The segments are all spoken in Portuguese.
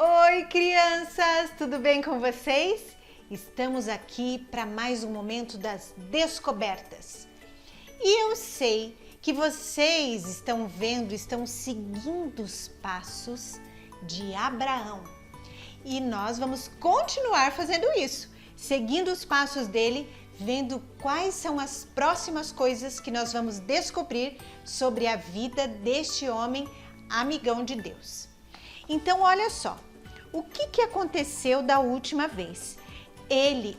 Oi, crianças! Tudo bem com vocês? Estamos aqui para mais um momento das descobertas. E eu sei que vocês estão seguindo os passos de Abraão. E nós vamos continuar fazendo isso, seguindo os passos dele, vendo quais são as próximas coisas que nós vamos descobrir sobre a vida deste homem amigão de Deus. Então, olha só, o que aconteceu da última vez? Ele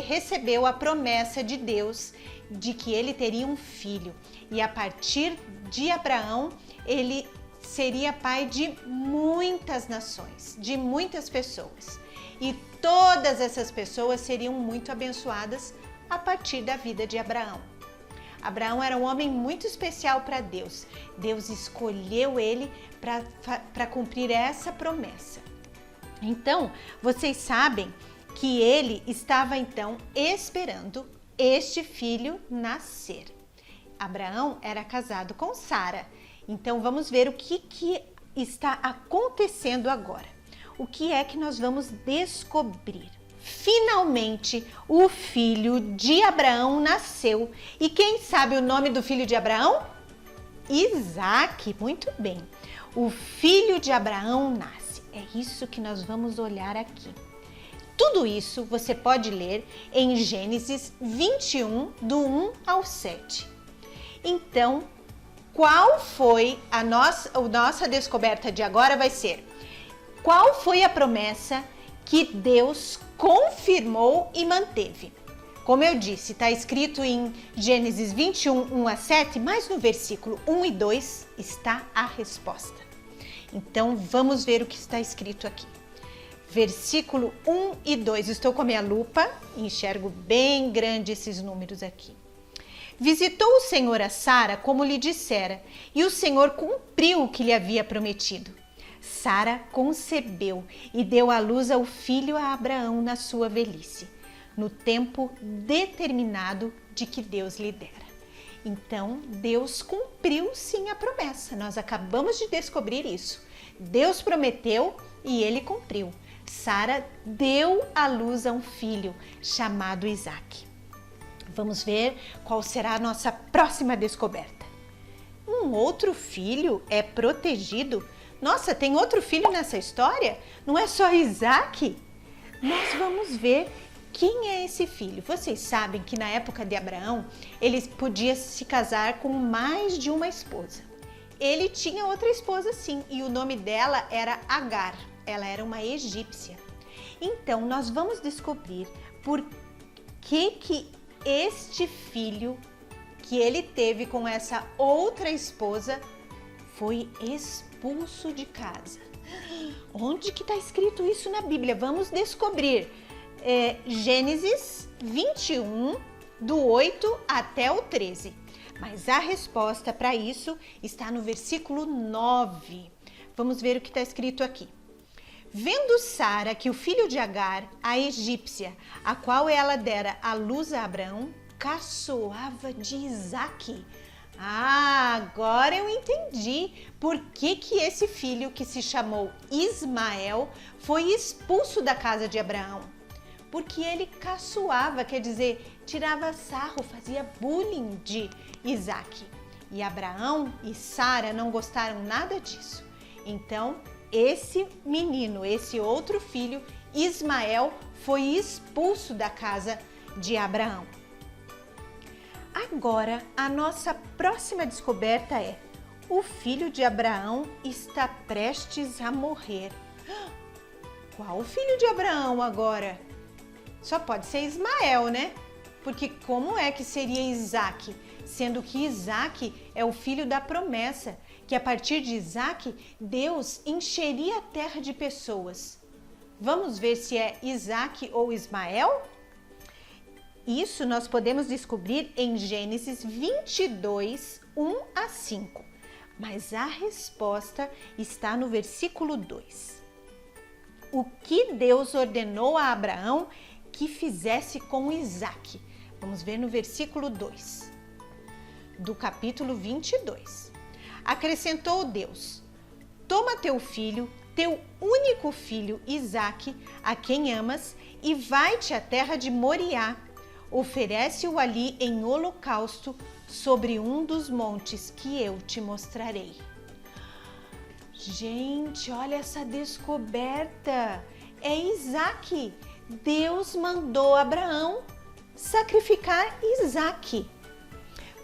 recebeu a promessa de Deus de que ele teria um filho e a partir de Abraão ele seria pai de muitas nações, de muitas pessoas. E todas essas pessoas seriam muito abençoadas a partir da vida de Abraão. Abraão era um homem muito especial para Deus. Deus escolheu ele para cumprir essa promessa. Então, vocês sabem que ele estava então esperando este filho nascer. Abraão era casado com Sara. Então, vamos ver o que está acontecendo agora. O que é que nós vamos descobrir? Finalmente, o filho de Abraão nasceu. E quem sabe o nome do filho de Abraão? Isaque, muito bem. O filho de Abraão nasce. É isso que nós vamos olhar aqui. Tudo isso você pode ler em Gênesis 21, do 1 ao 7. Então, qual foi a nossa descoberta de agora vai ser: qual foi a promessa que Deus confirmou e manteve? Como eu disse, está escrito em Gênesis 21, 1 a 7, mas no versículo 1 e 2 está a resposta. Então, vamos ver o que está escrito aqui. Versículo 1 e 2, estou com a minha lupa e enxergo bem grande esses números aqui. Visitou o Senhor a Sara como lhe dissera, e o Senhor cumpriu o que lhe havia prometido. Sara concebeu e deu à luz ao filho a Abraão na sua velhice, no tempo determinado de que Deus lhe dera. Então, Deus cumpriu sim a promessa. Nós acabamos de descobrir isso. Deus prometeu e ele cumpriu. Sara deu à luz a um filho chamado Isaque. Vamos ver qual será a nossa próxima descoberta. Um outro filho é protegido? Nossa, tem outro filho nessa história? Não é só Isaque? Nós vamos ver quem é esse filho. Vocês sabem que na época de Abraão, ele podia se casar com mais de uma esposa. Ele tinha outra esposa sim, e o nome dela era Agar. Ela era uma egípcia. Então, nós vamos descobrir por que este filho que ele teve com essa outra esposa foi expulso de casa. Onde que está escrito isso na Bíblia? Vamos descobrir. Gênesis 21, do 8 até o 13. Mas a resposta para isso está no versículo 9. Vamos ver o que está escrito aqui. Vendo Sara que o filho de Agar, a egípcia, a qual ela dera à luz a Abraão, caçoava de Isaque. Agora eu entendi por que esse filho que se chamou Ismael foi expulso da casa de Abraão. Porque ele caçoava, quer dizer, tirava sarro, fazia bullying de Isaque. E Abraão e Sara não gostaram nada disso. Então, esse menino, esse outro filho, Ismael, foi expulso da casa de Abraão. Agora, a nossa próxima descoberta é: o filho de Abraão está prestes a morrer. Qual o filho de Abraão agora? Só pode ser Ismael, né? Porque como é que seria Isaque? Sendo que Isaque é o filho da promessa, que a partir de Isaque, Deus encheria a terra de pessoas. Vamos ver se é Isaque ou Ismael? Isso nós podemos descobrir em Gênesis 22, 1 a 5. Mas a resposta está no versículo 2. O que Deus ordenou a Abraão que fizesse com Isaque? Vamos ver no versículo 2, do capítulo 22. Acrescentou Deus: toma teu filho, teu único filho Isaque, a quem amas, e vai-te à terra de Moriá. Oferece-o ali em holocausto sobre um dos montes que eu te mostrarei. Gente, olha essa descoberta! É Isaque. Deus mandou Abraão sacrificar Isaque.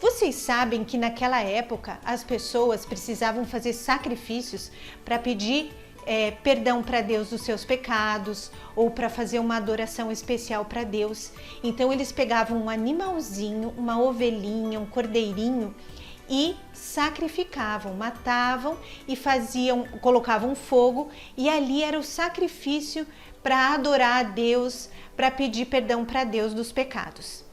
Vocês sabem que naquela época as pessoas precisavam fazer sacrifícios para pedir perdão para Deus dos seus pecados ou para fazer uma adoração especial para Deus. Então eles pegavam um animalzinho, uma ovelhinha, um cordeirinho e sacrificavam, matavam e colocavam fogo, e ali era o sacrifício para adorar a Deus, para pedir perdão para Deus dos pecados.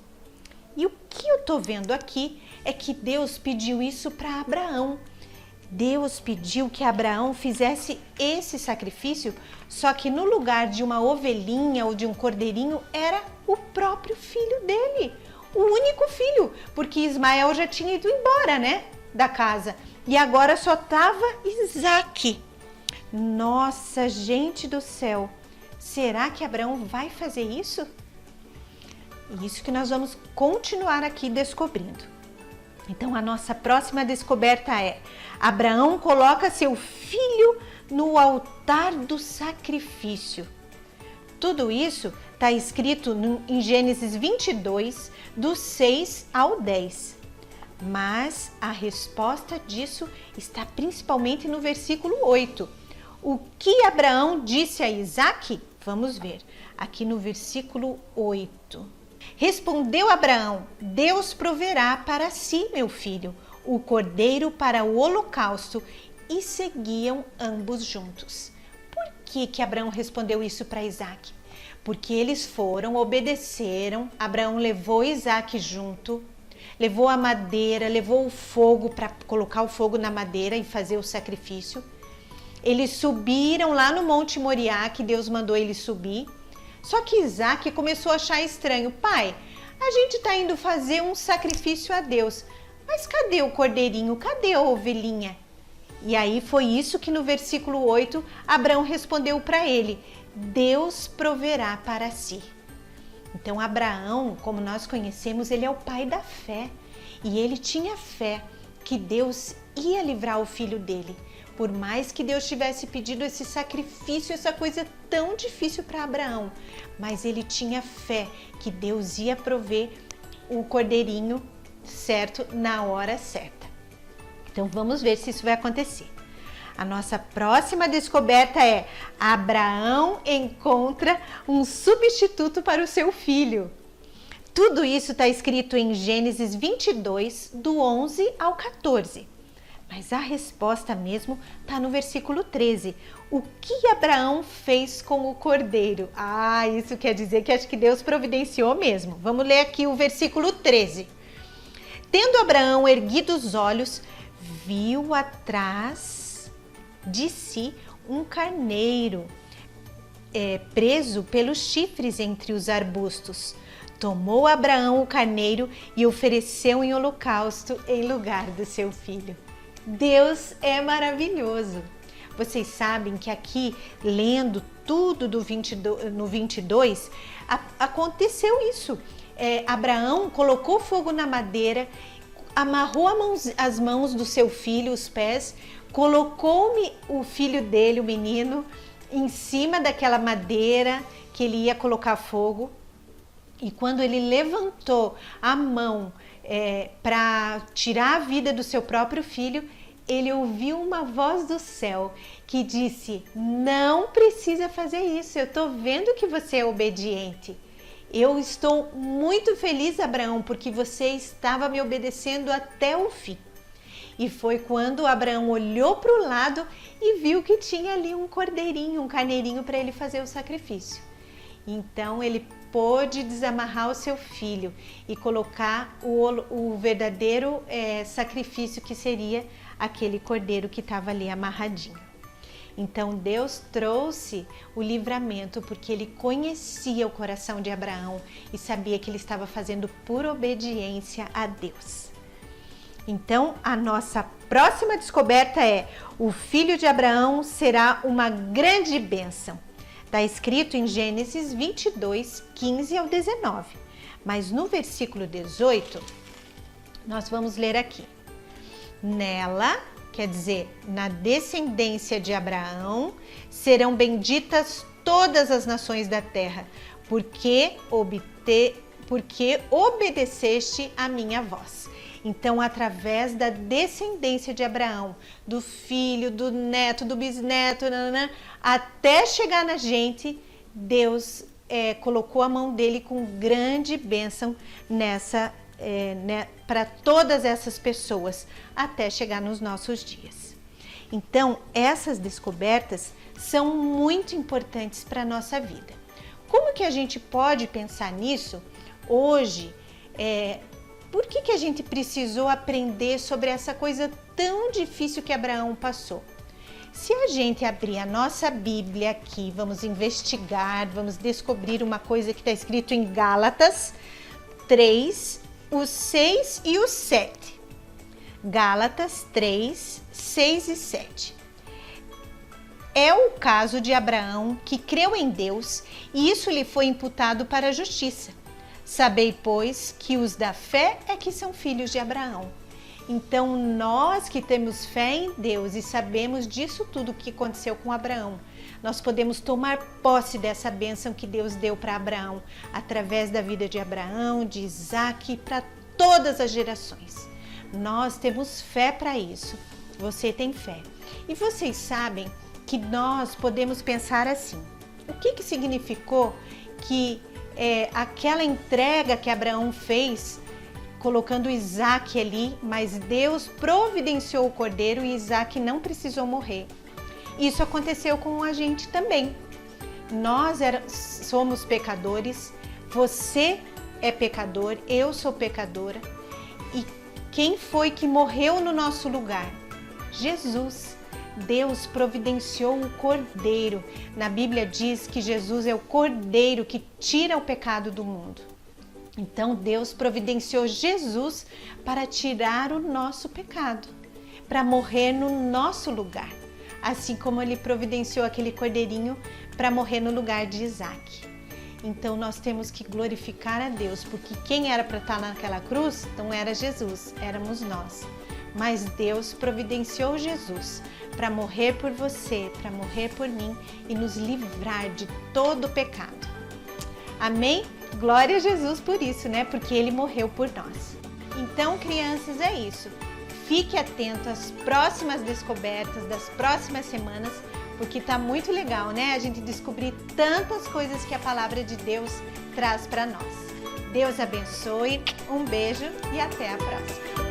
E o que eu estou vendo aqui é que Deus pediu isso para Abraão. Deus pediu que Abraão fizesse esse sacrifício, só que no lugar de uma ovelhinha ou de um cordeirinho era o próprio filho dele, o único filho, porque Ismael já tinha ido embora, né, da casa, e agora só estava Isaque. Nossa, gente do céu, será que Abraão vai fazer isso? Isso que nós vamos continuar aqui descobrindo. Então a nossa próxima descoberta é: Abraão coloca seu filho no altar do sacrifício. Tudo isso está escrito em Gênesis 22, do 6 ao 10. Mas a resposta disso está principalmente no versículo 8. O que Abraão disse a Isaque? Vamos ver aqui no versículo 8. Respondeu Abraão: Deus proverá para si, meu filho, o cordeiro para o holocausto. E seguiam ambos juntos. Por que Abraão respondeu isso para Isaque? Porque eles obedeceram. Abraão levou Isaque junto, levou a madeira, levou o fogo para colocar o fogo na madeira e fazer o sacrifício. Eles subiram lá no Monte Moriá, que Deus mandou eles subir. Só que Isaque começou a achar estranho. Pai, a gente está indo fazer um sacrifício a Deus, mas cadê o cordeirinho? Cadê a ovelhinha? E aí foi isso que no versículo 8 Abraão respondeu para ele: Deus proverá para si. Então Abraão, como nós conhecemos, ele é o pai da fé. E ele tinha fé que Deus ia livrar o filho dele. Por mais que Deus tivesse pedido esse sacrifício, essa coisa tão difícil para Abraão, mas ele tinha fé que Deus ia prover o cordeirinho certo na hora certa. Então vamos ver se isso vai acontecer. A nossa próxima descoberta é: Abraão encontra um substituto para o seu filho. Tudo isso está escrito em Gênesis 22, do 11 ao 14. Mas a resposta mesmo está no versículo 13. O que Abraão fez com o cordeiro? Isso quer dizer que acho que Deus providenciou mesmo. Vamos ler aqui o versículo 13. Tendo Abraão erguido os olhos, viu atrás de si um carneiro preso pelos chifres entre os arbustos. Tomou Abraão o carneiro e ofereceu em holocausto em lugar do seu filho. Deus é maravilhoso. Vocês sabem que aqui, lendo tudo no 22, aconteceu isso. Abraão colocou fogo na madeira, amarrou as mãos do seu filho, os pés, colocou o filho dele, o menino, em cima daquela madeira que ele ia colocar fogo. E quando ele levantou a mão para tirar a vida do seu próprio filho, ele ouviu uma voz do céu que disse: não precisa fazer isso, eu estou vendo que você é obediente. Eu estou muito feliz, Abraão, porque você estava me obedecendo até o fim. E foi quando Abraão olhou para o lado e viu que tinha ali um cordeirinho, um carneirinho para ele fazer o sacrifício. Então ele pôde desamarrar o seu filho e colocar o verdadeiro sacrifício, que seria aquele cordeiro que estava ali amarradinho. Então Deus trouxe o livramento porque ele conhecia o coração de Abraão e sabia que ele estava fazendo por obediência a Deus. Então, a nossa próxima descoberta é: o filho de Abraão será uma grande bênção. Está escrito em Gênesis 22, 15 ao 19. Mas no versículo 18, nós vamos ler aqui. Nela, quer dizer, na descendência de Abraão, serão benditas todas as nações da terra, porque obedeceste a minha voz. Então, através da descendência de Abraão, do filho, do neto, do bisneto, até chegar na gente, Deus colocou a mão dele com grande bênção para todas essas pessoas, até chegar nos nossos dias. Então, essas descobertas são muito importantes para a nossa vida. Como que a gente pode pensar nisso hoje? Por que a gente precisou aprender sobre essa coisa tão difícil que Abraão passou? Se a gente abrir a nossa Bíblia aqui, vamos investigar, vamos descobrir uma coisa que está escrito em Gálatas 3, os 6 e os 7. Gálatas 3, 6 e 7. É o caso de Abraão, que creu em Deus e isso lhe foi imputado para a justiça. Sabei, pois, que os da fé é que são filhos de Abraão. Então, nós que temos fé em Deus e sabemos disso tudo que aconteceu com Abraão, nós podemos tomar posse dessa bênção que Deus deu para Abraão, através da vida de Abraão, de Isaac e para todas as gerações. Nós temos fé para isso. Você tem fé. E vocês sabem que nós podemos pensar assim: o que significou que aquela entrega que Abraão fez, colocando Isaac ali, mas Deus providenciou o cordeiro e Isaac não precisou morrer. Isso aconteceu com a gente também. Nós somos pecadores, você é pecador, eu sou pecadora. E quem foi que morreu no nosso lugar? Jesus. Deus providenciou o cordeiro. Na Bíblia diz que Jesus é o cordeiro que tira o pecado do mundo. Então Deus providenciou Jesus para tirar o nosso pecado, para morrer no nosso lugar, assim como ele providenciou aquele cordeirinho para morrer no lugar de Isaac. Então nós temos que glorificar a Deus, porque quem era para estar naquela cruz não era Jesus, éramos nós. Mas Deus providenciou Jesus para morrer por você, para morrer por mim e nos livrar de todo o pecado. Amém? Glória a Jesus por isso, né? Porque Ele morreu por nós. Então, crianças, é isso. Fique atento às próximas descobertas das próximas semanas, porque tá muito legal, né? A gente descobrir tantas coisas que a palavra de Deus traz para nós. Deus abençoe, um beijo e até a próxima.